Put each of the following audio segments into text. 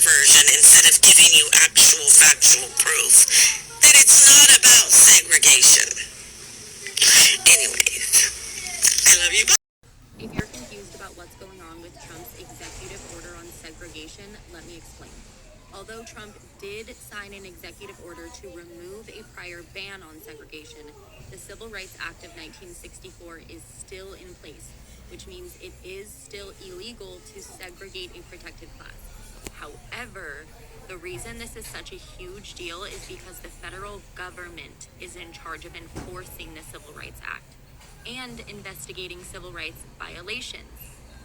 version instead of giving you actual factual proof that it's not about segregation. Anyways, I love you. If you're confused about what's going on with Trump's executive order on segregation, let me explain. Although Trump did sign an executive order to remove a prior ban on segregation, the Civil Rights Act of 1964 is still in place, which means it is still illegal to segregate a protected class. However, the reason this is such a huge deal is because the federal government is in charge of enforcing the Civil Rights Act and investigating civil rights violations.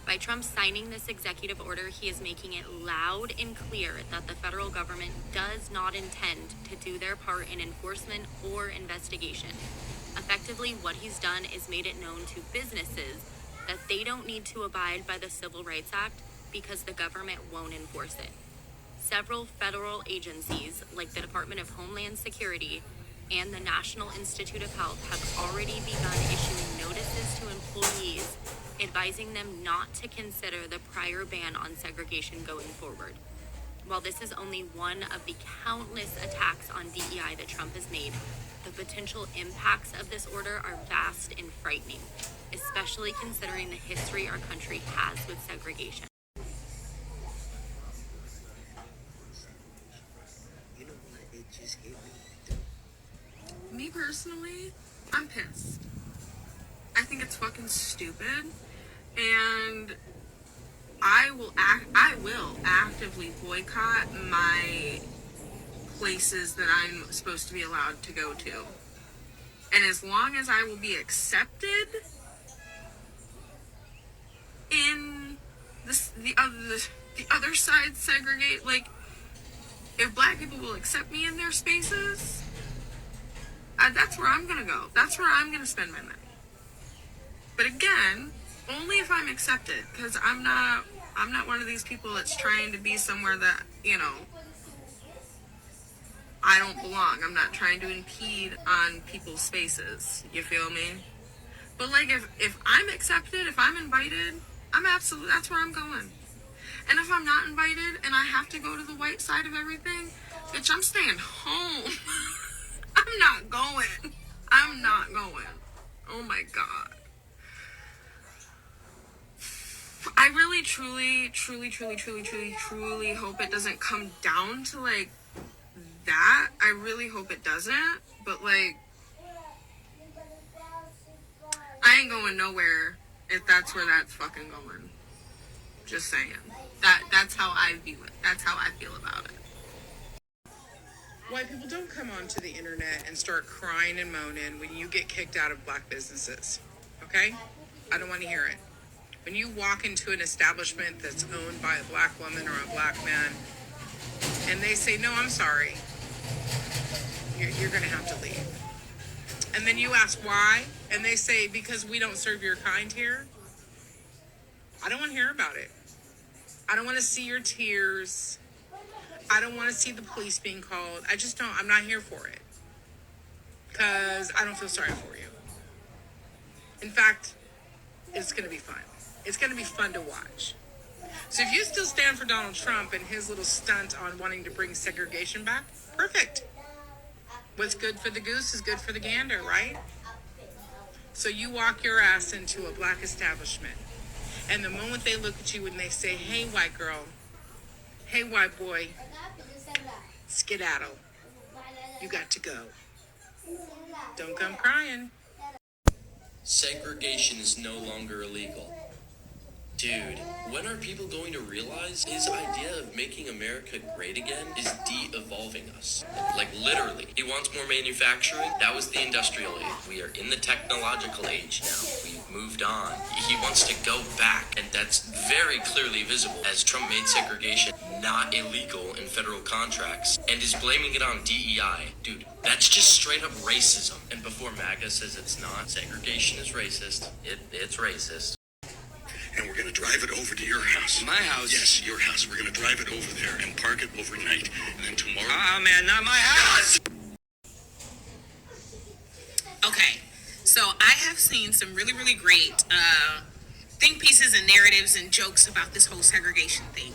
By Trump signing this executive order, he is making it loud and clear that the federal government does not intend to do their part in enforcement or investigation. Effectively, what he's done is made it known to businesses that they don't need to abide by the Civil Rights Act because the government won't enforce it. Several federal agencies, like the Department of Homeland Security and the National Institute of Health, have already begun issuing notices to employees advising them not to consider the prior ban on segregation going forward. While this is only one of the countless attacks on DEI that Trump has made, the potential impacts of this order are vast and frightening, especially considering the history our country has with segregation. Me personally, I'm pissed. I think it's fucking stupid, and I will actively boycott my places that I'm supposed to be allowed to go to. And as long as I will be accepted in the other side segregate, like, if black people will accept me in their spaces, that's where I'm gonna go. That's where I'm gonna spend my money. But again, only if I'm accepted, because I'm not one of these people that's trying to be somewhere that, I don't belong. I'm not trying to impede on people's spaces. You feel me? But like, if I'm accepted, if I'm invited, that's where I'm going. And if I'm not invited and I have to go to the white side of everything, bitch, I'm staying home. I'm not going. Oh my God. I really, truly hope it doesn't come down to, like, that. I really hope it doesn't. But, like, I ain't going nowhere if that's where that's fucking going. Just saying. That's how I view it. That's how I feel about it. White people, don't come onto the internet and start crying and moaning when you get kicked out of black businesses. Okay? I don't want to hear it. When you walk into an establishment that's owned by a black woman or a black man, and they say, no, I'm sorry, you're going to have to leave. And then you ask why, and they say, because we don't serve your kind here. I don't want to hear about it. I don't want to see your tears. I don't want to see the police being called. I just don't. I'm not here for it. Because I don't feel sorry for you. In fact, it's going to be fun. It's going to be fun to watch. So if you still stand for Donald Trump and his little stunt on wanting to bring segregation back, perfect. What's good for the goose is good for the gander, right? So you walk your ass into a black establishment, and the moment they look at you and they say, hey, white girl, hey, white boy, skedaddle, you got to go. Don't come crying. Segregation is no longer illegal. Dude, when are people going to realize his idea of making America great again is de-evolving us? Like, literally. He wants more manufacturing. That was the industrial age. We are in the technological age now. We've moved on. He wants to go back, and that's very clearly visible as Trump made segregation not illegal in federal contracts and is blaming it on DEI. Dude, that's just straight up racism. And before MAGA says it's not, segregation is racist. It's racist. And we're going to drive it over to your house. My house? Yes, your house. We're going to drive it over there and park it overnight. And then tomorrow... Oh, man, not my house! Okay, so I have seen some really, really great think pieces and narratives and jokes about this whole segregation thing.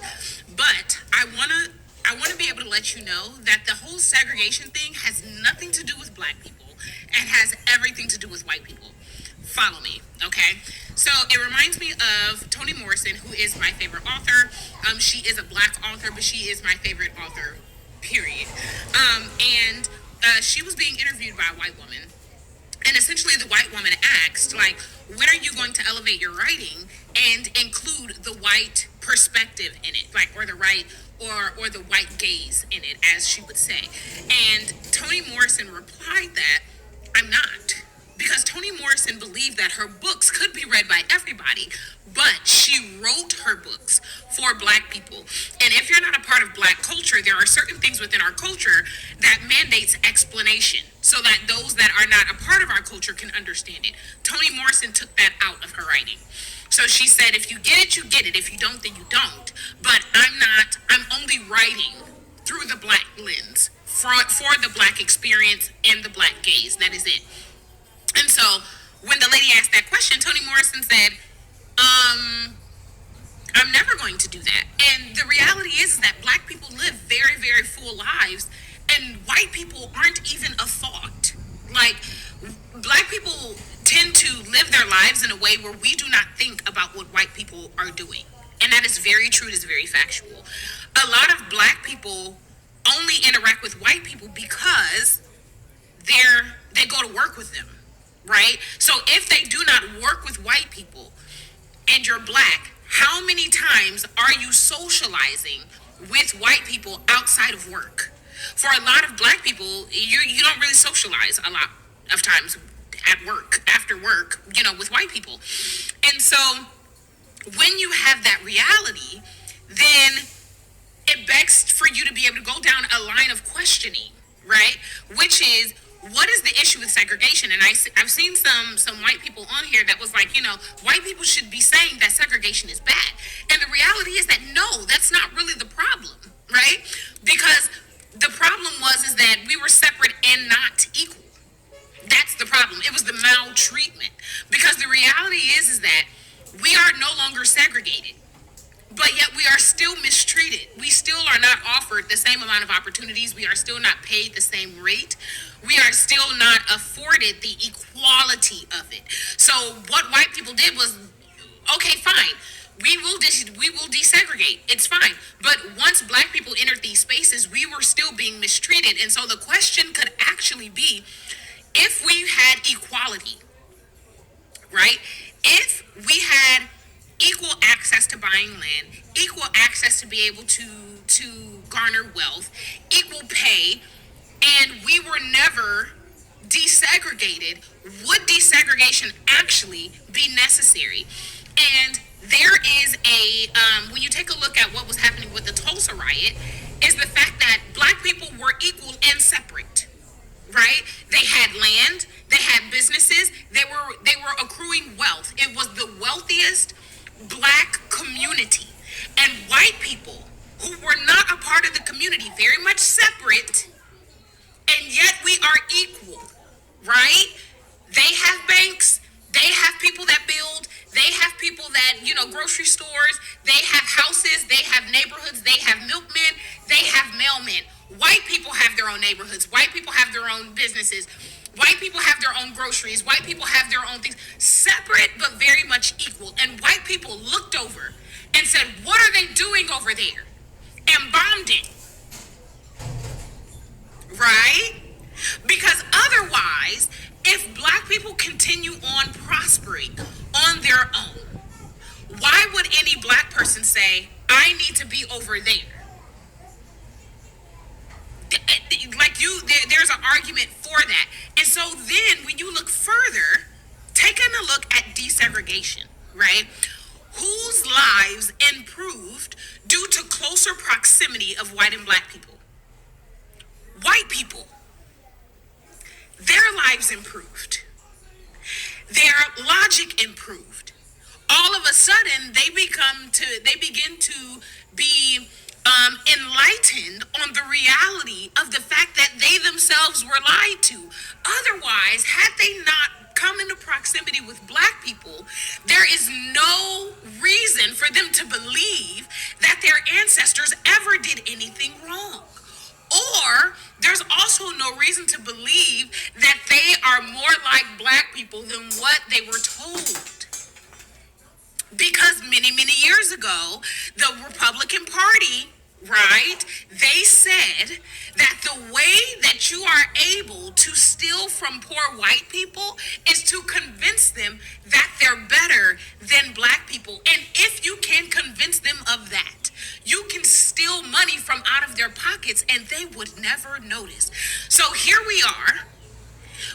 But I wanna be able to let you know that the whole segregation thing has nothing to do with black people and has everything to do with white people. Follow me, okay? So it reminds me of Toni Morrison, who is my favorite author. She is a black author, but she is my favorite author, period. And she was being interviewed by a white woman. And essentially the white woman asked, like, when are you going to elevate your writing and include the white perspective in it, like, or the right, or the white gaze in it, as she would say. And Toni Morrison replied that, I'm not. Because Toni Morrison believed that her books could be read by everybody, but she wrote her books for black people. And if you're not a part of black culture, there are certain things within our culture that mandates explanation so that those that are not a part of our culture can understand it. Toni Morrison took that out of her writing. So she said, if you get it, you get it. If you don't, then you don't. But I'm only writing through the black lens for the black experience and the black gaze. That is it. And so when the lady asked that question, Toni Morrison said, I'm never going to do that. And the reality is that black people live very, very full lives, and white people aren't even a thought. Like, black people tend to live their lives in a way where we do not think about what white people are doing. And that is very true, it is very factual. A lot of black people only interact with white people because they go to work with them, right? So if they do not work with white people and you're black, how many times are you socializing with white people outside of work? For a lot of black people, you don't really socialize a lot of times at work, after work, with white people. And so when you have that reality, then it begs for you to be able to go down a line of questioning, right? Which is, what is the issue with segregation? And I've seen some white people on here that was like, white people should be saying that segregation is bad. And the reality is that no, that's not really the problem, right? Because the problem is that we were separate and not equal. That's the problem. It was the maltreatment. Because the reality is that we are no longer segregated, but yet we are still mistreated. We still are not offered the same amount of opportunities. We are still not paid the same rate. We are still not afforded the equality of it. So what white people did was, okay, fine. We will desegregate. It's fine. But once black people entered these spaces, we were still being mistreated. And so the question could actually be, if we had equality, right? If we had equal access to buying land, equal access to be able to garner wealth, equal pay, and we were never desegregated, would desegregation actually be necessary? And there is when you take a look at what was happening with the Tulsa riot, is the fact that black people were equal and separate, right? They had land, they had businesses, they were accruing wealth. It was the wealthiest black community. And white people who were not a part of the community, very much separate, and yet we are equal, right? They have banks, they have people that build, they have people that, grocery stores, they have houses, they have neighborhoods, they have milkmen, they have mailmen. White people have their own neighborhoods, white people have their own businesses, white people have their own groceries, white people have their own things, separate but very much equal. And white people looked over and said, what are they doing over there? And bombed it. Right? Because otherwise, if black people continue on prospering on their own, why would any black person say, I need to be over there? There's an argument for that. And so then when you look further, taking a look at desegregation, right? Whose lives improved due to closer proximity of white and black people? White people. Their lives improved. Their logic improved. All of a sudden, they begin to be enlightened on the reality of the fact that they themselves were lied to. Otherwise, had they not come into proximity with black people, there is no reason for them to believe that their ancestors ever did anything wrong. Or there's also no reason to believe that they are more like black people than what they were told. Because many, many years ago, the Republican Party, right, they said that the way that you are able to steal from poor white people is to convince them that they're better than black people. And if you can convince them of that, you can steal money from out of their pockets and they would never notice. So here we are,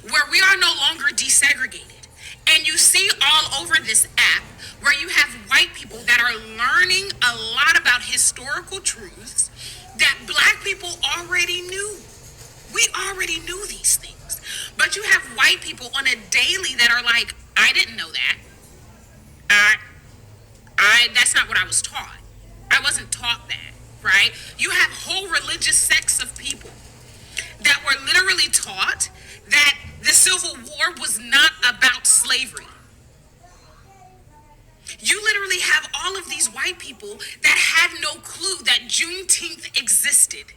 where we are no longer desegregated. And you see all over this app where you have white people that are learning a lot about historical truths that black people already knew. We already knew these things. But you have white people on a daily that are like, I didn't know that. That's not what I was taught. I wasn't taught that, right? You have whole religious sects of people that were literally taught that the Civil War was not about slavery. You literally have all of these white people that had no clue that Juneteenth existed,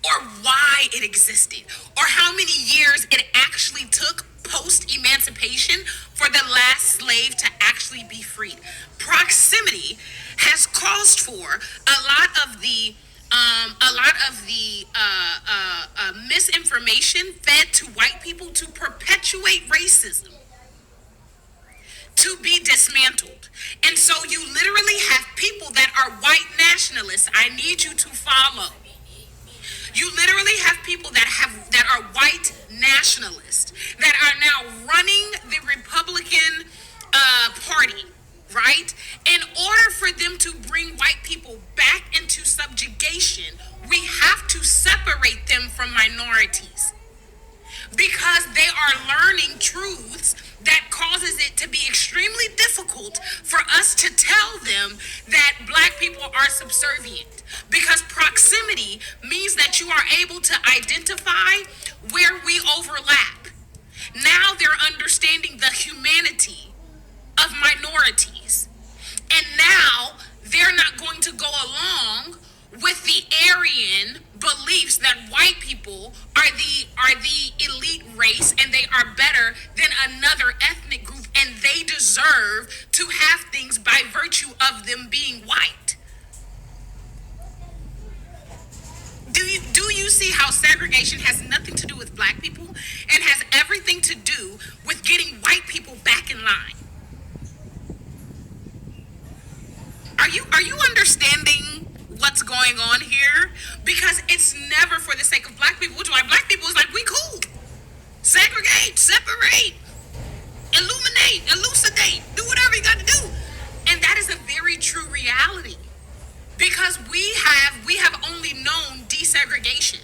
or why it existed, or how many years it actually took post-emancipation for the last slave to actually be freed. Proximity has caused for a lot of the misinformation fed to white people to perpetuate racism, to be dismantled. And so you literally have people that are white nationalists. I need you to follow. You literally have people that are white nationalists that are now running the Republican Party, right? In order for them to bring white people back into subjugation, we have to separate them from minorities, because they are learning truths that causes it to be extremely difficult for us to tell them that black people are subservient, because proximity means that you are able to identify where we overlap. Now they're understanding the humanity of minorities, and now they're not going to go along with the Aryan beliefs that white people are the elite race and they are better than another ethnic group and they deserve to have things by virtue of them being white. Do you see how segregation has nothing to do with black people and has everything to do with getting white people back in line? Are you understanding what's going on here? Because it's never for the sake of black people, which is why black people is like, we cool. Segregate, separate, illuminate, elucidate, do whatever you got to do. And that is a very true reality, because we have only known desegregation.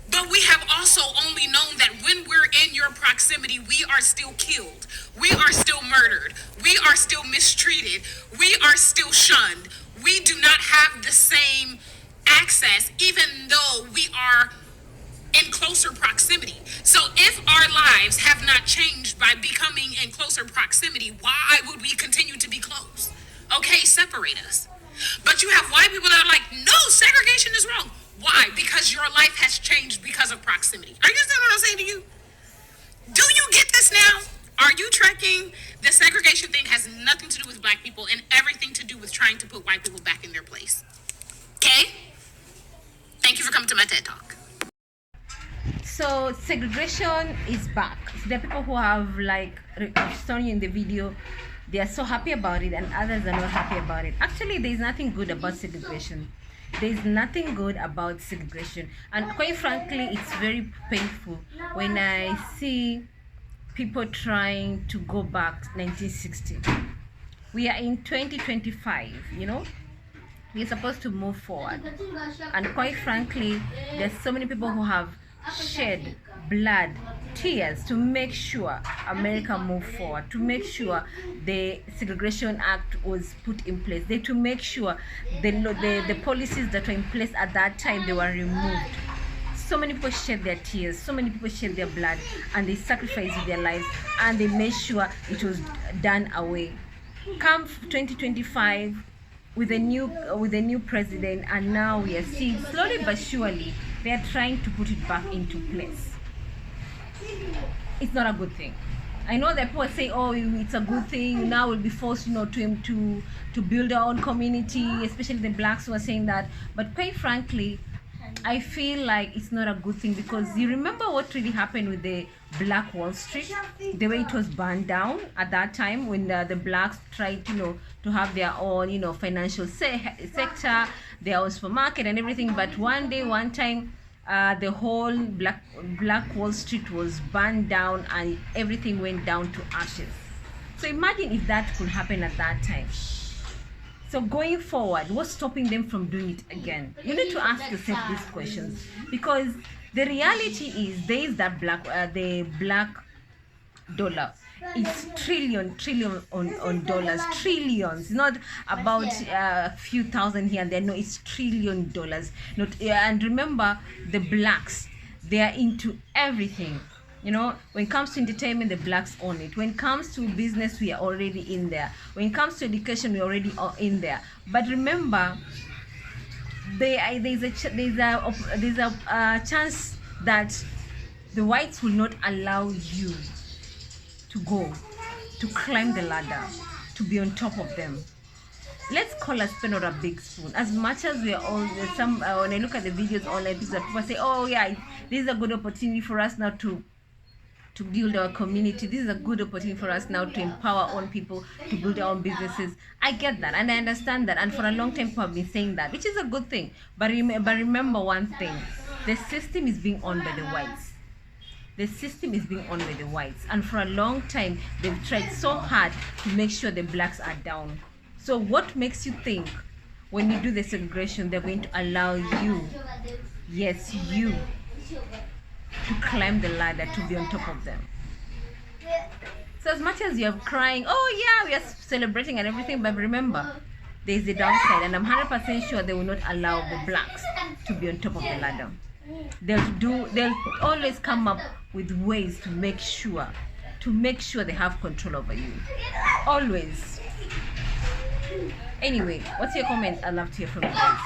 But we have also only known that when we're in your proximity, we are still killed. We are still murdered. We are still mistreated. We are still shunned. We do not have the same access, even though we are in closer proximity. So if our lives have not changed by becoming in closer proximity, why would we continue to be close? Okay, separate us. But you have white people that are like, no, segregation is wrong. Why? Because your life has changed because of proximity. Are you understand what I'm saying to you? Do you get this now? Are you tracking? The segregation thing has nothing to do with black people and everything to do with trying to put white people back in their place. Okay? Thank you for coming to my TED Talk. So segregation is back. So there are people who have, like shown you in the video, they are so happy about it, and others are not happy about it. Actually, there is nothing good about segregation. There is nothing good about segregation, and quite frankly, it's very painful when I see people trying to go back 1960. We are in 2025, we're supposed to move forward, and quite frankly, there's so many people who have shed blood, tears to make sure America moved forward, to make sure the Segregation Act was put in place, to make sure the policies that were in place at that time, they were removed. so many people shed their tears, so many people shed their blood, and they sacrificed their lives, and they made sure it was done away. Come 2025 with a new president, and now we are seeing slowly but surely they are trying to put it back into place. It's not a good thing. I know that people say, oh, it's a good thing. Now we'll be forced, to build our own community, especially the blacks who are saying that. But quite frankly, I feel like it's not a good thing, because you remember what really happened with the Black Wall Street, the way it was burned down at that time when the blacks tried, to have their own, financial sector, their own supermarket and everything. But one time, the whole Black Wall Street was burned down and everything went down to ashes. So imagine if that could happen at that time. So going forward, what's stopping them from doing it again? You need to ask yourself these questions, because the reality is there is that the black dollar. It's trillion on dollars, trillions. It's not about a few thousand here and there. No, it's $1 trillion. And remember, the blacks, they are into everything. When it comes to entertainment, the blacks own it. When it comes to business, we are already in there. When it comes to education, we already are in there. But remember, there's a chance that the whites will not allow you to climb the ladder, to be on top of them. Let's call a spoon or a big spoon. As much as we are all when I look at the videos online, people say, oh yeah, this is a good opportunity for us now to build our community. This is a good opportunity for us now to empower our own people, to build our own businesses. I get that and I understand that, and for a long time people have been saying that, which is a good thing. But remember one thing: the system is being owned by the whites. The system is being owned by the whites, and for a long time they've tried so hard to make sure the blacks are down. So what makes you think when you do the segregation they're going to allow you, yes, you, to climb the ladder, to be on top of them? So as much as you're crying, oh yeah, we are celebrating and everything, but remember, there's a downside, and I'm 100% sure they will not allow the blacks to be on top of the ladder. They'll always come up with ways to make sure they have control over you. Always. Anyway, what's your comment? I'd love to hear from you guys.